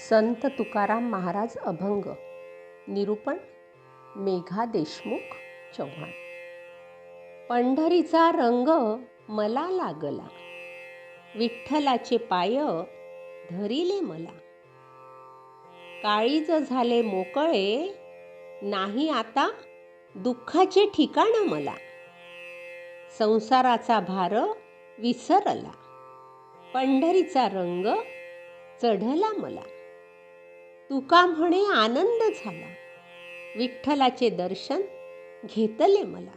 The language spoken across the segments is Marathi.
संत तुकाराम महाराज अभंग. निरूपण मेघा देशमुख चव्हाण. पंढरीचा रंग मला लागला, विठ्ठलाचे पाय धरिले मला. काळीज झाले मोकळे, नाही आता दुःखाचे ठिकाण मला. संसाराचा भार विसरला, पंढरीचा रंग चढला मला. तुका म्हणे आनंद झाला, विठ्ठलाचे दर्शन घेतले मला.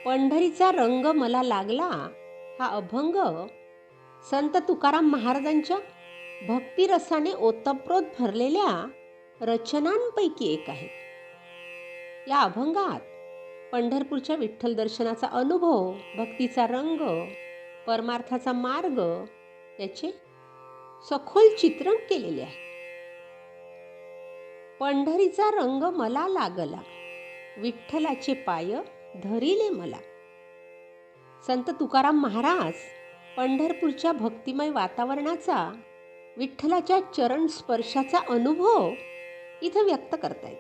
पंढरीचा रंग मला लागला हा अभंग संत तुकाराम महाराजांच्या भक्तिरसाने ओतप्रोत भरलेल्या रचनांपैकी एक आहे. या अभंगात पंढरपूरच्या विठ्ठल दर्शनाचा अनुभव, भक्तीचा रंग, परमार्थाचा मार्ग याचे सखोल चित्रण केलेले आहे. पंढरीचा रंग मला लागला, विठ्ठलाचे पाय धरिले मला. संत तुकाराम महाराज पंढरपूरच्या भक्तिमय वातावरणाचा, विठ्ठलाच्या चरण स्पर्शाचा अनुभव इथं व्यक्त करतायत.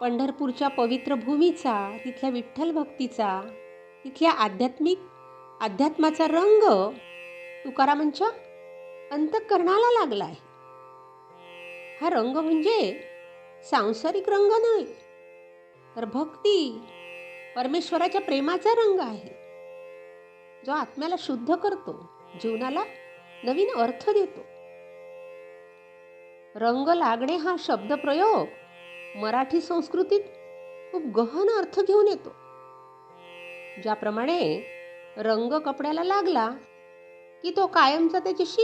पंढरपूरच्या पवित्र भूमीचा, तिथल्या विठ्ठल भक्तीचा, तिथल्या अध्यात्माचा रंग तुकारामांच्या अंतःकरणाला लागला आहे. हा रंग म्हणजे सांसारिक रंग नव्हे, तर भक्ती, परमेश्वराच्या प्रेमाचा रंग आहे, जो आत्म्याला शुद्ध करतो, जीवनाला नवीन अर्थ देतो. रंग लागणे हा शब्दप्रयोग मराठी संस्कृतीत खूप गहन अर्थ घेऊन येतो. ज्याप्रमाणे रंग कपड्याला लागला की तो कायमचा त्याच्याशी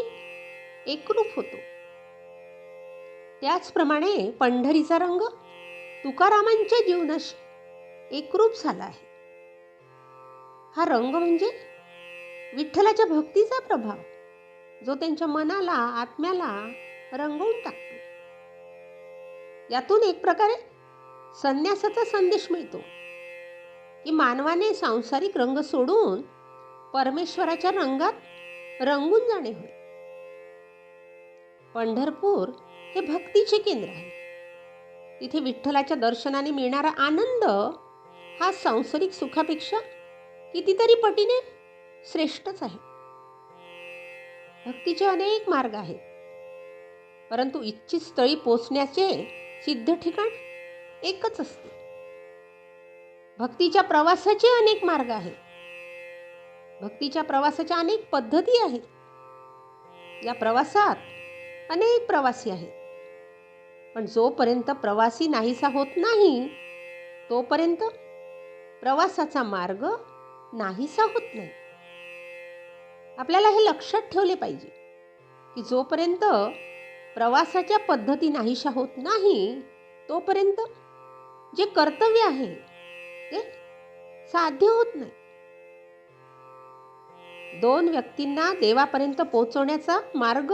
एकरूप होतो, त्याचप्रमाणे पंढरीचा रंग तुकारामांच्या जीवनाशी एकरूप झाला आहे. हा रंग म्हणजे विठ्ठलाच्या भक्तीचा प्रभाव, जो त्यांच्या मनाला, आत्म्याला रंगवून टाकतो. यातून एक प्रकारे संन्यासाचा संदेश मिळतो की मानवाने सांसारिक रंग सोडून परमेश्वराच्या रंगात रंगून जाणे होय. पंढरपूर हे भक्तीचे केंद्र आहे. तिथे विठ्ठलाच्या दर्शनाने मिळणारा आनंद हा सांसारिक सुखापेक्षा कितीतरी पटीने श्रेष्ठच आहे. भक्तीचे अनेक मार्ग आहेत, परंतु इच्छित स्थळी पोचण्याचे सिद्ध ठिकाण एकच असते. भक्तीच्या प्रवासाचे अनेक मार्ग आहेत, भक्तीच्या प्रवासाच्या अनेक पद्धती आहेत. या प्रवासात अनेक प्रवासी आहेत, पण जोपर्यंत प्रवासी नाहीसा होत नाही, तोपर्यंत प्रवासाचा मार्ग नाहीसा होत नाही. आपल्याला हे लक्षात ठेवले पाहिजे की जोपर्यंत प्रवासाच्या पद्धती नाहीशा होत नाही, तोपर्यंत जे कर्तव्य आहे ते साध्य होत नाही. दोन व्यक्तींना देवापर्यंत पोहोचवण्याचा मार्ग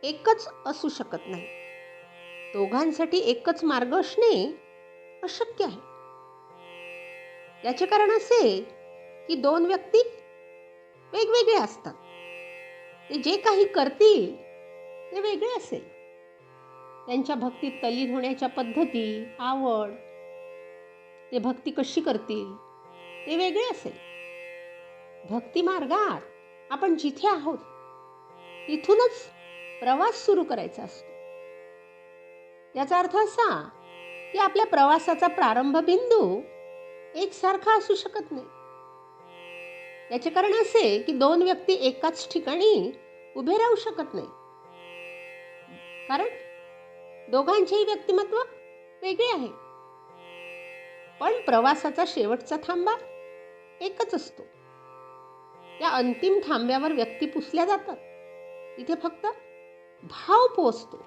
एकच असू शकत नाही. दोघांसाठी एकच मार्ग असणे अशक्य आहे. याचे कारण असे की दोन व्यक्ती वेगवेगळे असतात. ते जे काही करतील ते वेगळे असेल. त्यांच्या भक्तीत तल्लीन होण्याच्या पद्धती, आवड, ते भक्ती कशी करतील ते वेगळे असेल. भक्ती मार्गात आपण जिथे आहोत तिथूनच प्रवास सुरू करायचा असतो. याचा अर्थ असा की आपल्या प्रवासाचा प्रारंभ बिंदू एकसारखा असू शकत नाही. याचे कारण असे की दोन व्यक्ती एकाच ठिकाणी उभे राहू शकत नाही, कारण दोघांचेही व्यक्तिमत्व वेगळे आहे. पण प्रवासाचा शेवटचा थांबा एकच असतो. त्या अंतिम थांब्यावर व्यक्ती पुसल्या जातात, तिथे फक्त भाव पोचतो.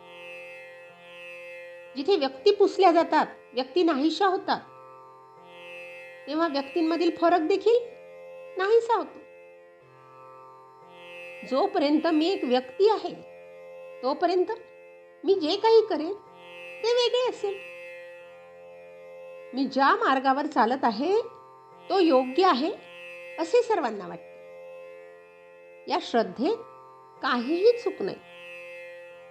जिथे व्यक्ती पुसल्या जातात, व्यक्ती नाहीशा होतात, तेव्हा व्यक्तींमधील फरक देखील नाहीसा होतो. जोपर्यंत मी एक व्यक्ती आहे, तोपर्यंत मी जे काही करेन ते वेगळे असेल. मी ज्या मार्गावर चालत आहे तो योग्य आहे असे सर्वांना वाटते. या श्रद्धेत काहीही चूक नाही.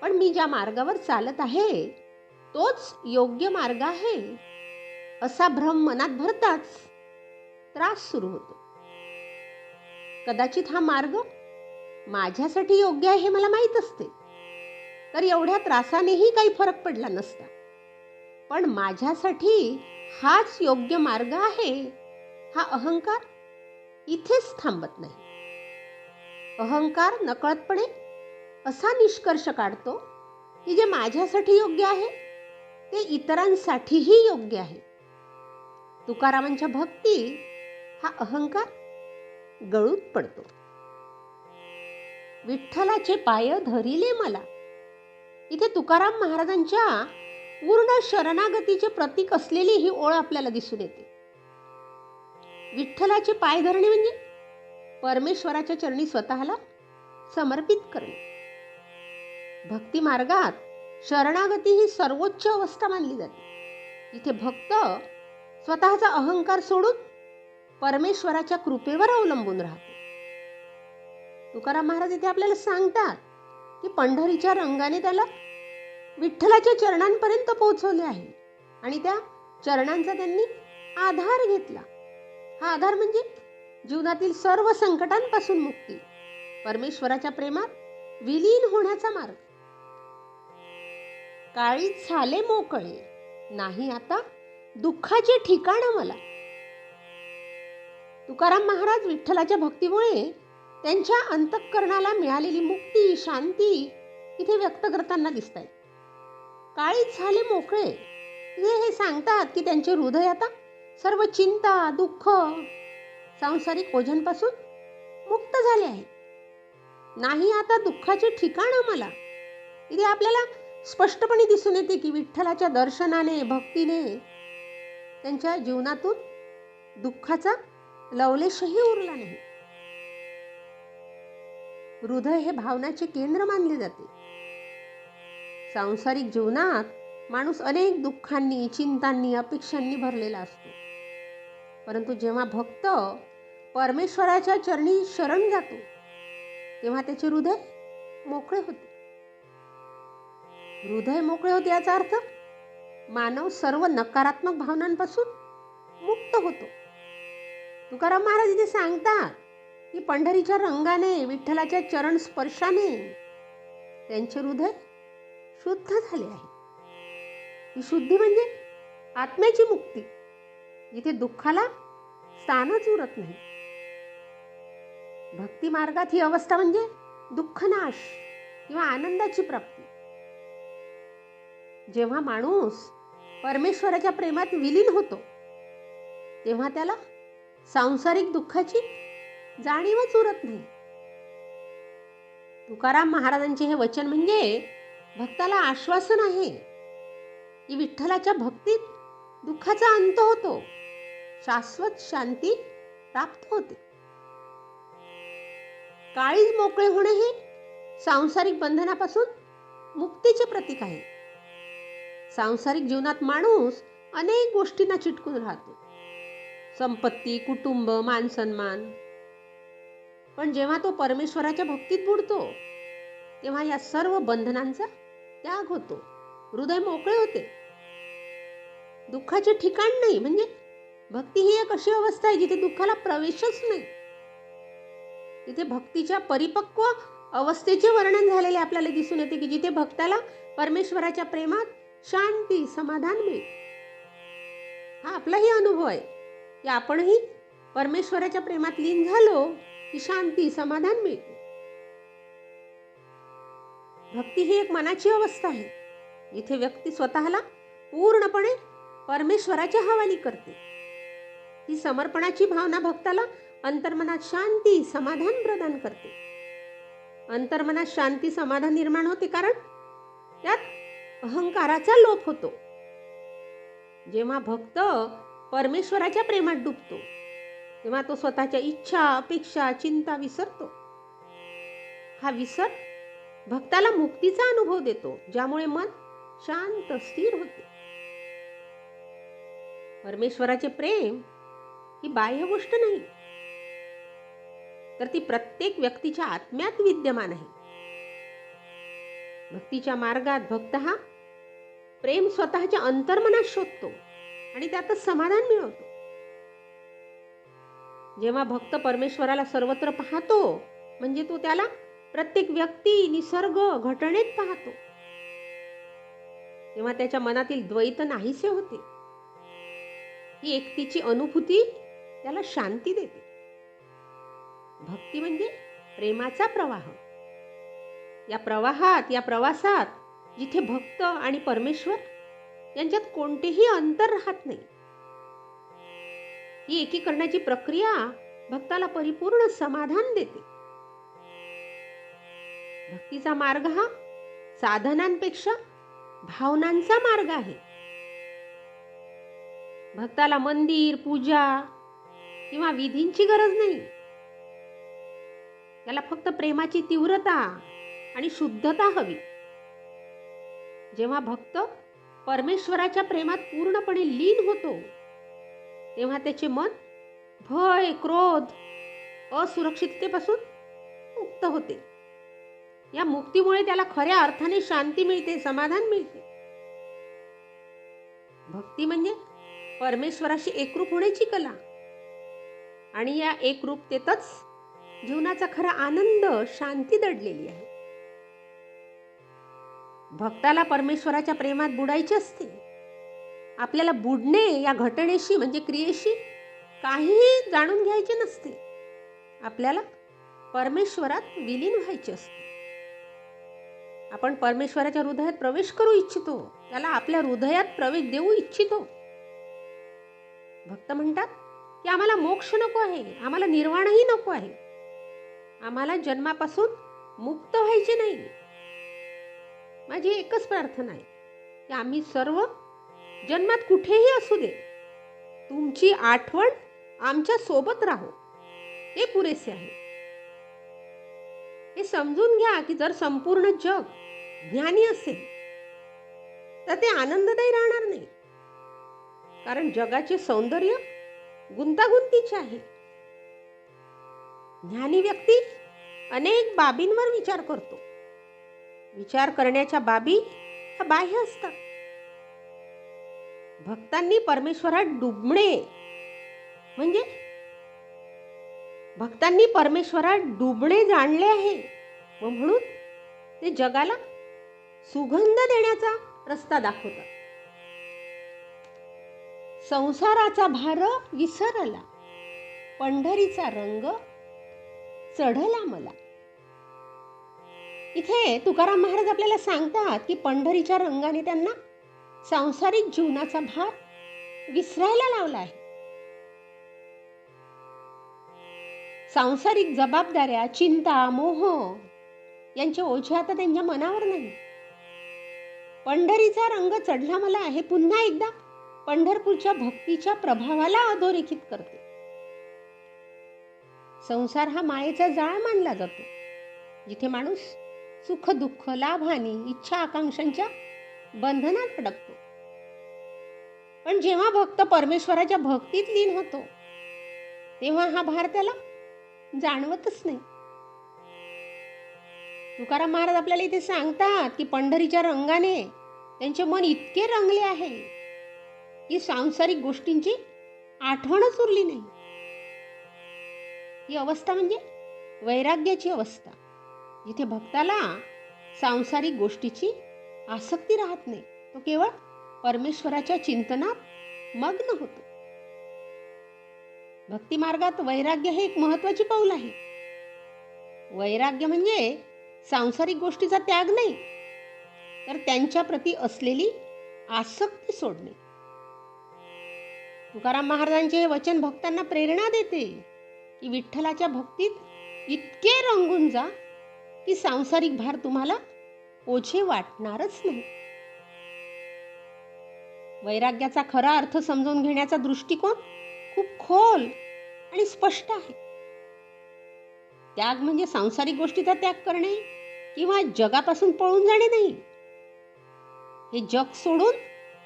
पण मी ज्या मार्गावर चालत आहे तोच योग्य मार्ग आहे असा भ्रम मनात भरताच त्रास सुरू होतो. कदाचित हा मार्ग माझ्यासाठी योग्य आहे हे मला माहीत असते, तर एवढ्या त्रासानेही काही फरक पडला नसता. पण माझ्यासाठी हाच योग्य मार्ग आहे हा अहंकार इथेच थांबत नाही. अहंकार नकळतपणे असा निष्कर्ष काढतो की जे माझ्यासाठी योग्य आहे ते इतरांसाठीही योग्य आहे. तुकारामांच्या भक्तीत हा अहंकार गळून पडतो. विठ्ठलाचे पाय धरिले मला, इथे तुकाराम महाराजांच्या पूर्ण शरणागतीचे प्रतीक असलेली ही ओळ आपल्याला दिसून येते. विठ्ठलाचे पाय धरणे म्हणजे परमेश्वराच्या चरणी स्वतःला समर्पित करणे. भक्ती मार्गात शरणागती ही सर्वोच्च अवस्था मानली जाते. इथे भक्त स्वतःचा अहंकार सोडून परमेश्वराच्या कृपेवर अवलंबून राहतो. तुकाराम महाराज इथे आपल्याला सांगतात की पंढरीच्या रंगाने त्याला विठ्ठलाच्या चरणांपर्यंत पोहोचवले आहे आणि त्या चरणांचा त्यांनी आधार घेतला. हा आधार म्हणजे जीवनातील सर्व संकटांपासून मुक्ती, परमेश्वराच्या प्रेमात विलीन होण्याचा मार्ग. काळीच झाले मोकळे, नाही आता दुःखाचे ठिकाण मला. तुकाराम महाराज विठ्ठलाच्या भक्तीमुळे त्यांच्या अंतःकरणाला मिळालेली मुक्ती, शांती इथे व्यक्त करताना दिसत आहे. काळीच झाले मोकळे, हे सांगतात की त्यांचे हृदय आता सर्व चिंता, दुःख, सांसारिक ओझ्यांपासून मुक्त झाले आहे. नाही आता दुःखाचे ठिकाण मला. इथे आपल्याला स्पष्टपणे दिसून येते की विठ्ठलाच्या दर्शनाने, भक्तीने त्यांच्या जीवनातून दुःखाचा लवलेशही उरला नाही. हृदय हे भावनाचे केंद्र मानले जाते. सांसारिक जीवनात माणूस अनेक दुःखांनी, चिंतांनी, अपेक्षांनी भरलेला असतो. परंतु जेव्हा भक्त परमेश्वराच्या चरणी शरण जातो तेव्हा त्याचे हृदय मोकळे होते. हृदय मोकळे होते याचा अर्थ मानव सर्व नकारात्मक भावनांपासून मुक्त होतो. तुकाराम महाराज इथे सांगतात की पंढरीच्या रंगाने, विठ्ठलाच्या चरण स्पर्शाने त्यांचे हृदय शुद्ध झाले आहे. ही शुद्धी म्हणजे आत्म्याची मुक्ती, जिथे दुःखाला स्थानच उरत नाही. भक्ती मार्गात ही अवस्था म्हणजे दुःखनाश किंवा आनंदाची प्राप्ती. जेव्हा माणूस परमेश्वराच्या प्रेमात विलीन होतो तेव्हा त्याला सांसारिक दुःखाची जाणीवच उरत नाही. तुकाराम महाराजांचे हे वचन म्हणजे भक्ताला आश्वासन आहे की विठ्ठलाच्या भक्तीत दुःखाचा अंत होतो, शाश्वत शांती प्राप्त होते. काळीज मोकळे होणे हे सांसारिक बंधनापासून मुक्तीचे प्रतीक आहे. सांसारिक जीवनात माणूस अनेक गोष्टींना चिटकून राहतो, संपत्ती, कुटुंब, मान सन्मान. पण जेव्हा तो परमेश्वराच्या भक्तीत बुडतो तेव्हा या सर्व बंधनांचा त्याग होतो, हृदय मोकळे होते. दुःखाचे ठिकाण नाही, म्हणजे भक्ती ही एक अशी अवस्था आहे जिथे दुःखाला प्रवेशच नाही. तिथे भक्तीच्या परिपक्व अवस्थेचे वर्णन झालेले आपल्याला दिसून येते की जिथे भक्ताला परमेश्वराच्या प्रेमात शांती, समाधान मिळते. हा आपलाही अनुभव आहे की आपणही परमेश्वराच्या प्रेमात लीन झालो की शांती, समाधान मिळते. भक्ती ही एक मनाची अवस्था आहे, इथे व्यक्ती स्वतःला पूर्णपणे परमेश्वराच्या हवाली करते. ही समर्पणाची भावना भक्ताला अंतर्मनात शांती, समाधान प्रदान करते. अंतर्मनात शांती, समाधान निर्माण होते कारण त्यात अहंकाराचा लोप होतो. जेव्हा भक्त परमेश्वराच्या प्रेमात डुबतो तेव्हा तो स्वतःच्या इच्छा, अपेक्षा, चिंता विसरतो. हा विसर भक्ताला मुक्तीचा अनुभव देतो, ज्यामुळे मन शांत, स्थिर होते. परमेश्वराचे प्रेम ही बाह्य गोष्ट नाही, तर ती प्रत्येक व्यक्तीच्या आत्म्यात विद्यमान आहे. भक्तीच्या मार्गात भक्त हा प्रेम स्वतःच्या अंतर्मनात शोधतो आणि त्यातच समाधान मिळवतो. जेव्हा भक्त परमेश्वराला सर्वत्र पाहतो म्हणजे तो त्याला प्रत्येक व्यक्ती, निसर्ग, घटनेत पाहतो, तेव्हा त्याच्या मनातील द्वैत नाहीसे होते. ही एकतेची अनुभूती त्याला शांती देते. भक्ती म्हणजे प्रेमाचा प्रवाह. या प्रवाहात, या प्रवासात जिथे भक्त आणि परमेश्वर यांच्यात कोणतेही अंतर राहत नाही, ही एकीकरणाची प्रक्रिया भक्ताला परिपूर्ण समाधान देते. भक्तीचा मार्ग हा साधनांपेक्षा भावनांचा मार्ग आहे. भक्ताला मंदिर, पूजा किंवा विधींची गरज नाही. त्याला फक्त प्रेमाची तीव्रता आणि शुद्धता हवी. जेव्हा भक्त परमेश्वराच्या प्रेमात पूर्णपणे लीन होतो तेव्हा त्याचे मन भय, क्रोध, असुरक्षिततेपासून मुक्त होते. या मुक्तीमुळे त्याला खऱ्या अर्थाने शांती मिळते, समाधान मिळते. भक्ती म्हणजे परमेश्वराशी एकरूप होण्याची कला आणि या एकरूपतेतच जीवनाचा खरा आनंद, शांती दडलेली आहे. भक्ताला परमेश्वराच्या प्रेमात बुडायचे असते. आपल्याला बुडणे या घटनेशी म्हणजे क्रियेशी काहीही जाणून घ्यायचे नसते. आपल्याला परमेश्वरात विलीन व्हायचे असते. आपण परमेश्वराच्या हृदयात प्रवेश करू इच्छितो, त्याला आपल्या हृदयात प्रवेश देऊ इच्छितो. भक्त म्हणतात की आम्हाला मोक्ष नको आहे, आम्हाला निर्वाणही नको आहे, आम्हाला जन्मापासून मुक्त व्हायचे नाही. माझी एकच प्रार्थना आहे की आम्ही सर्व जन्मात कुठेही असू दे, तुमची आठवण आमच्या सोबत राहो, हे पुरेसे आहे. हे समजून घ्या की जर संपूर्ण जग ज्ञानी असेल तर ते आनंददायी राहणार नाही, कारण जगाचे सौंदर्य गुंतागुंतीचे आहे. ज्ञानी व्यक्ती अनेक बाबींवर विचार करतो. विचार करण्याच्या बाबी ह्या बाह्य असतात. भक्तांनी परमेश्वरात डुबणे म्हणजे भक्तांनी परमेश्वरात डुबणे जाणले आहे व म्हणून ते जगाला सुगंध देण्याचा रस्ता दाखवतात. संसाराचा भार विसरला, पंढरीचा रंग चढला मला. इथे तुकाराम महाराज आपल्याला सांगतात की पंढरीच्या रंगाने त्यांना सांसारिक जीवनाचा भार विसरायला लावला आहे. सांसारिक जबाबदाऱ्या, चिंता, मोह यांचे ओझे आता त्यांच्या मनावर नाही. पंढरीचा रंग चढला मला हे पुन्हा एकदा पंढरपूरच्या भक्तीच्या प्रभावाला अधोरेखित करते. संसार हा मायेचा जाळ मानला जातो, जिथे माणूस सुख दुःख, लाभहानी, इच्छा आकांक्षांच्या बंधनात अडकतो. पण जेव्हा भक्त परमेश्वराच्या भक्तीत लीन होतो तेव्हा हा भार त्याला जाणवतच नाही. तुकाराम महाराज आपल्याला इथे सांगतात की पंढरीच्या रंगाने त्यांचे मन इतके रंगले आहे की सांसारिक गोष्टींची आठवणच उरली नाही. ही अवस्था म्हणजे वैराग्याची अवस्था, जिथे भक्ताला सांसारिक गोष्टीची आसक्ती राहत नाही, तो केवळ परमेश्वराच्या चिंतनात मग्न होतो. भक्ती मार्गात वैराग्य हे एक महत्त्वाचे पाऊल आहे. वैराग्य म्हणजे सांसारिक गोष्टीचा त्याग नाही, तर त्यांच्या प्रती असलेली आसक्ती सोडणे. तुकाराम महाराजांचे हे वचन भक्तांना प्रेरणा देते की विठ्ठलाच्या भक्तीत इतके रंगून जा की सांसारिक भार तुम्हाला ओझे वाटणारच नाही. वैराग्याचा खरा अर्थ समजून घेण्याचा दृष्टिकोन खूप खोल आणि स्पष्ट आहे. त्याग म्हणजे सांसारिक गोष्टीचा त्याग करणे किंवा जगापासून पळून जाणे नाही. हे जग सोडून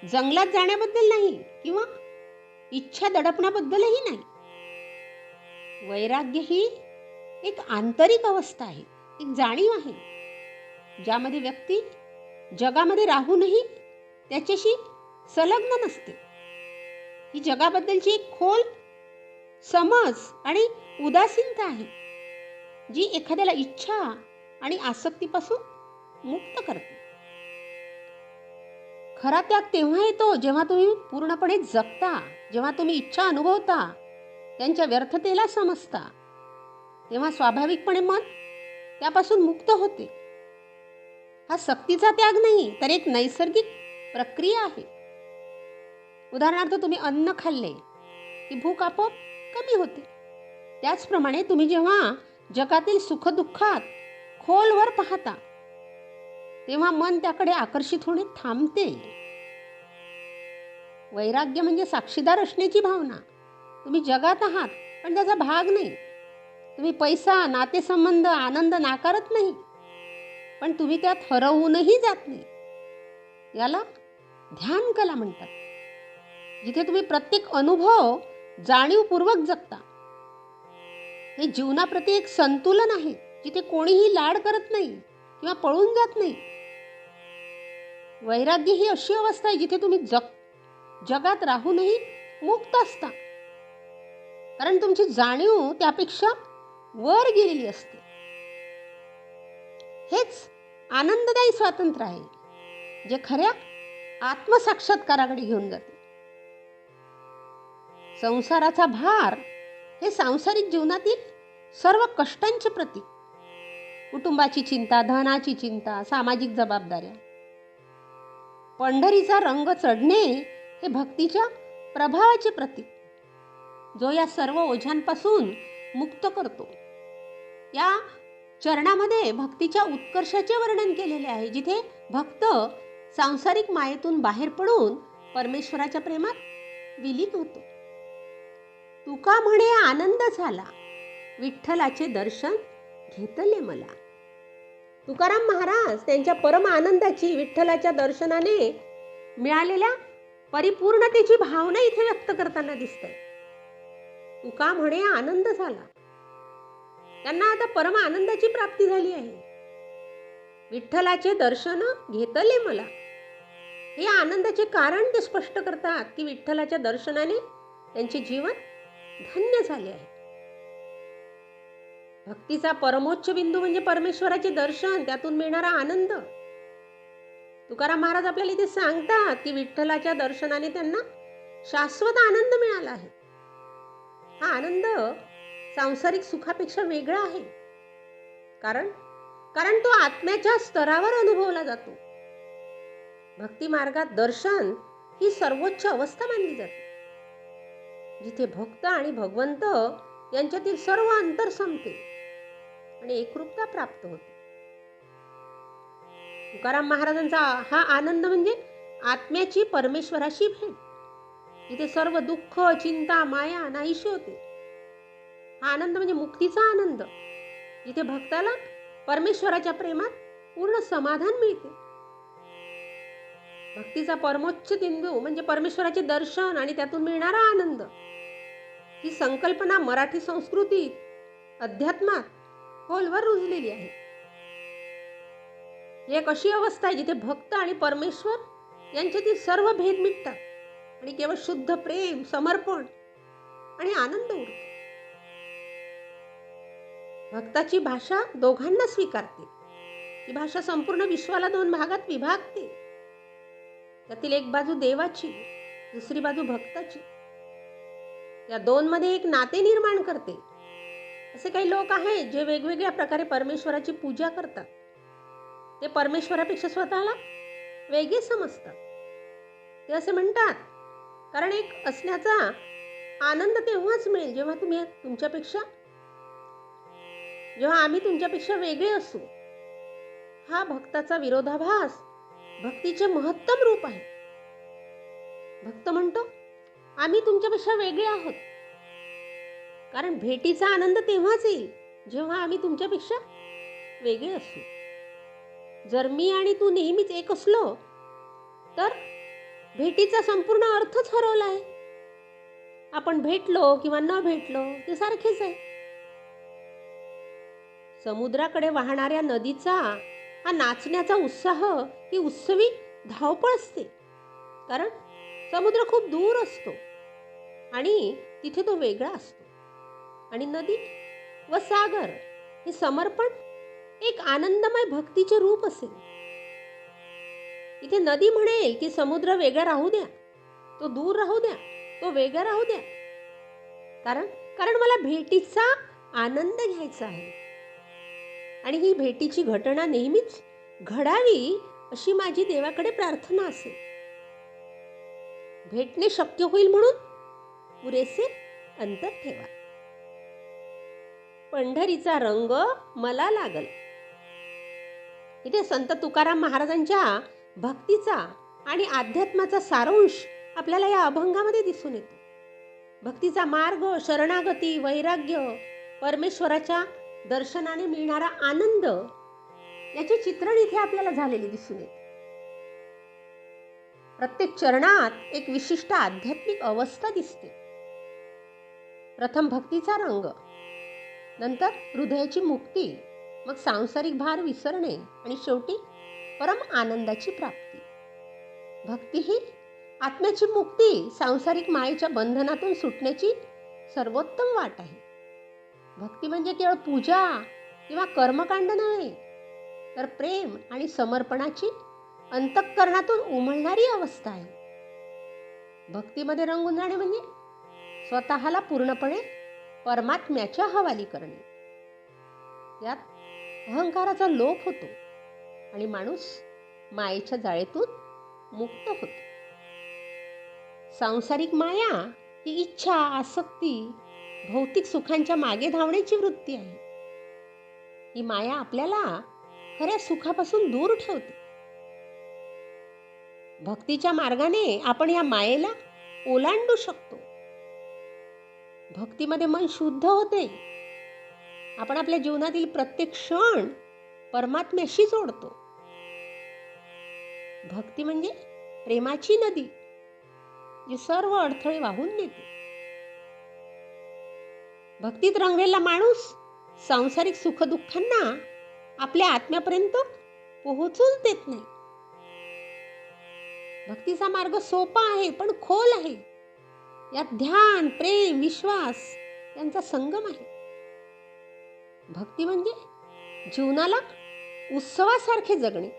जंगलात जाण्याबद्दल नाही किंवा इच्छा दडपण्याबद्दलही नाही. वैराग्य ही एक आंतरिक अवस्था आहे, एक जाणीव आहे ज्यामध्ये व्यक्ती जगामध्ये राहूनही त्याच्याशी संलग्न नसते. ही जगाबद्दलची एक खोल समज आणि उदासीनता आहे, जी एखाद्याला इच्छा आणि आसक्तीपासून मुक्त करते. खरा त्याग तेव्हा येतो जेव्हा तुम्ही पूर्णपणे जगता, जेव्हा तुम्ही इच्छा अनुभवता, त्यांच्या व्यर्थतेला समजता. तेव्हा स्वाभाविकपणे मन त्यापासून मुक्त होते. हा सक्तीचा त्याग नाही, तर एक नैसर्गिक प्रक्रिया आहे. उदाहरणार्थ, तुम्ही अन्न खाल्ले की भूक आपोआप कमी होते. त्याचप्रमाणे तुम्ही जेव्हा जगातील सुखदुःखात खोलवर पाहता, तेव्हा मन त्याकडे आकर्षित होणे थांबते. वैराग्य म्हणजे साक्षीदार असण्याची भावना. तुम्ही जगात आहात, पण त्याचा भाग नाही. तुम्ही पैसा, नातेसंबंध, आनंद नाकारत नाही, पण तुम्ही त्यात हरवूनही जात नाही. याला ध्यान कला म्हणतात, जिथे तुम्ही प्रत्येक अनुभव जाणीवपूर्वक जगता. हे जीवनाप्रती एक संतुलन आहे, जिथे कोणीही लाड करत नाही किंवा पळून जात नाही. वैराग्य ही अशी अवस्था आहे जिथे तुम्ही जगात राहूनही मुक्त असता, कारण तुमची जाणीव त्यापेक्षा वर गेलेली असते. हेच आनंददायी स्वातंत्र्य आहे, जे खऱ्या आत्मसाक्षात्काराकडे घेऊन जाते. संसाराचा भार हे सांसारिक जीवनातील सर्व कष्टांचे प्रतीक. कुटुंबाची चिंता, धनाची चिंता, सामाजिक जबाबदाऱ्या. पंढरीचा रंग चढणे हे भक्तीच्या प्रभावाचे प्रतीक, जो या सर्व ओझ्यांपासून मुक्त करतो. या चरणामध्ये भक्तीच्या उत्कर्षाचे वर्णन केलेले आहे, जिथे भक्त सांसारिक मायेतून बाहेर पडून परमेश्वराच्या प्रेमात विलीन होतो. तुका म्हणे आनंद झाला, विठ्ठलाचे दर्शन घेतले मला. तुकाराम महाराज त्यांच्या परम आनंदाची, विठ्ठलाच्या दर्शनाने मिळालेल्या परिपूर्णतेची भावना इथे व्यक्त करताना दिसते. तुका म्हणे आनंद झाला, त्यांना आता परम आनंदाची प्राप्ती झाली आहे. विठ्ठलाचे दर्शन घेतले मला, हे आनंदाचे कारण ते स्पष्ट करतात की विठ्ठलाच्या दर्शनाने त्यांचे जीवन धन्य झाले आहे. भक्तीचा परमोच्च बिंदू म्हणजे परमेश्वराचे दर्शन, त्यातून मिळणारा आनंद. तुकाराम महाराज आपल्याला इथे सांगतात की विठ्ठलाच्या दर्शनाने त्यांना शाश्वत आनंद मिळाला आहे. हा आनंद सांसारिक सुखापेक्षा वेगळा आहे, कारण तो आत्म्याच्या स्तरावर अनुभवला जातो. भक्ती मार्गात दर्शन ही सर्वोच्च अवस्था मानली जाते, जिथे भक्त आणि भगवंत यांच्यातील सर्व अंतर संपते आणि एकरूपता प्राप्त होते. तुकाराम महाराजांचा हा आनंद म्हणजे आत्म्याची परमेश्वराशी भेट, जिथे सर्व दुःख, चिंता, माया नाहीशी होते. हा आनंद म्हणजे मुक्तीचा आनंद, जिथे भक्ताला परमेश्वराच्या प्रेमात पूर्ण समाधान मिळते. भक्तीचा परमोच्च बिंदू म्हणजे परमेश्वराचे दर्शन आणि त्यातून मिळणारा आनंद. ही संकल्पना मराठी संस्कृतीत, अध्यात्मात खोलवर रुजलेली आहे. एक अशी अवस्था आहे जिथे भक्त आणि परमेश्वर यांच्यातील सर्व भेद मिटतात आणि केवळ शुद्ध प्रेम, समर्पण आणि आनंद उरतो. भक्ताची भाषा दोघांना स्वीकारते. ती भाषा संपूर्ण विश्वाला दोन भागात विभागते. त्यातील एक बाजू देवाची, दुसरी बाजू भक्ताची. या दोन मध्ये एक नाते निर्माण करते. असे काही लोक आहेत जे वेगवेगळ्या प्रकारे परमेश्वराची पूजा करतात. ते परमेश्वरापेक्षा स्वतःला वेगळे समजतात. ते असे म्हणतात, कारण एक असण्याचा आनंद तेव्हाच मिळेल जेव्हा आम्ही तुमच्यापेक्षा वेगळे असू. हा भक्ताचा विरोधाभास भक्तीचे महत्तम रूप आहे. भक्त म्हणतो, आम्ही तुमच्यापेक्षा वेगळे आहोत, कारण भेटीचा आनंद तेव्हाच येईल जेव्हा आम्ही तुमच्यापेक्षा वेगळे असू. जर मी आणि तू नेहमीच एक असलो तर भेटीचा संपूर्ण अर्थच हरवला आहे. आपण भेटलो किंवा न भेटलो ते सारखेच आहे. समुद्राकडे वाहणाऱ्या नदीचा हा नाचण्याचा उत्साह ही उत्सवी धावपळ असते. कारण समुद्र खूप दूर असतो आणि तिथे तो वेगळा असतो. आणि नदी व सागर हे समर्पण एक आनंदमय भक्तीचे रूप असेल. इथे नदी म्हणेल की समुद्र वेगळा राहू द्या, तो दूर राहू द्या, तो वेगळा राहू द्या, कारण कारण मला भेटीचा आनंद घ्यायचा आहे. आणि ही भेटीची घटना नेहमीच घडावी अशी माझी देवाकडे प्रार्थना असेल. भेटणे शक्य होईल म्हणून पुरेसे अंतर ठेवा. पंढरीचा रंग मला लागल. इथे संत तुकाराम महाराजांच्या भक्तीचा आणि अध्यात्माचा सारांश आपल्याला या अभंगामध्ये दिसून येतो. भक्तीचा मार्ग, शरणागती, वैराग्य, परमेश्वराच्या दर्शनाने मिळणारा आनंद याचे चित्रण इथे आपल्याला झालेले दिसून येते. प्रत्येक चरणात एक विशिष्ट आध्यात्मिक अवस्था दिसते. प्रथम भक्तीचा रंग, नंतर हृदयाची मुक्ती, मग सांसारिक भार विसरणे आणि शेवटी परम आनंदाची प्राप्ती. भक्ती ही आत्म्याची मुक्ती, सांसारिक मायेच्या बंधनातून सुटण्याची सर्वोत्तम वाट आहे. भक्ती म्हणजे केवळ पूजा किंवा कर्मकांड नव्हे, तर प्रेम आणि समर्पणाची अंतःकरणातून उमलणारी अवस्था आहे. भक्तीमध्ये रंगून जाणे म्हणजे स्वतःला पूर्णपणे परमात्म्याच्या हवाली करणे. यात अहंकाराचा लोप होतो आणि माणूस मायेच्या जाळेतून मुक्त होतो. सांसारिक माया ही इच्छा, आसक्ती, भौतिक सुखांच्या मागे धावण्याची वृत्ती आहे. ही माया आपल्याला खऱ्या सुखापासून दूर ठेवते. भक्तीच्या मार्गाने आपण या मायेला ओलांडू शकतो. भक्तीमध्ये मन शुद्ध होते. आपण आपल्या जीवनातील प्रत्येक क्षण परमात्म्याशी जोडतो. भक्ती म्हणजे प्रेमाची नदी जी सर्व अडथळे वाहून नेते. भक्तीत रंगलेला माणूस सांसारिक सुखदुःखांना आपल्या आत्म्यापर्यंत पोहोचूच देत नाही. भक्तीचा मार्ग सोपा आहे पण खोल आहे. यात ध्यान, प्रेम, विश्वास यांचा संगम आहे. भक्ती म्हणजे जीवनाला उत्सवासारखे जगणे.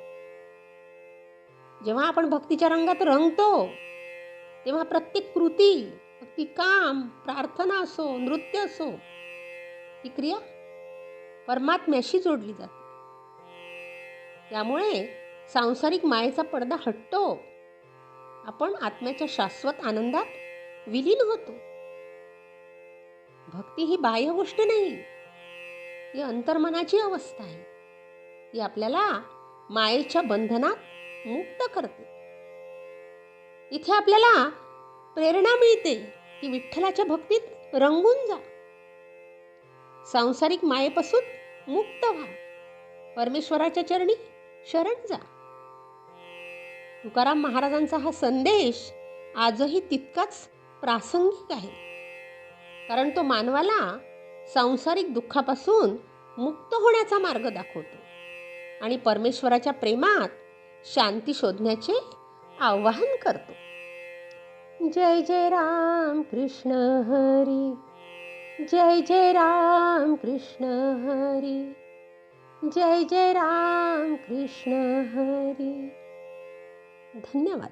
जेव्हा आपण भक्तीच्या रंगात रंगतो तेव्हा प्रत्येक कृती, ती काम, प्रार्थना असो, नृत्य असो, ही क्रिया परमात्म्याशी जोडली जाते. त्यामुळे सांसारिक मायेचा पडदा हटतो. आपण आत्म्याच्या शाश्वत आनंदात विलीन होतो. भक्ती ही बाह्य गोष्ट नाही, ही अंतर्मनाची अवस्था आहे. ती आपल्याला मायेच्या बंधनात मुक्त करते. इथे आपल्याला प्रेरणा मिळते की विठ्ठलाच्या भक्तीत रंगून जा, सांसारिक मायेपासून मुक्त व्हा, परमेश्वराच्या चरणी शरण जा. तुकाराम महाराजांचा हा संदेश आजही तितकाच प्रासंगिक आहे. कारण तो मानवाला सांसारिक दुःखापासून मुक्त होण्याचा मार्ग दाखवतो आणि परमेश्वराच्या प्रेमात शांती शोधण्याचे आवाहन करतो. जय जय राम कृष्ण हरी, जय जय राम कृष्ण हरी, जय जय राम कृष्ण हरी. धन्यवाद.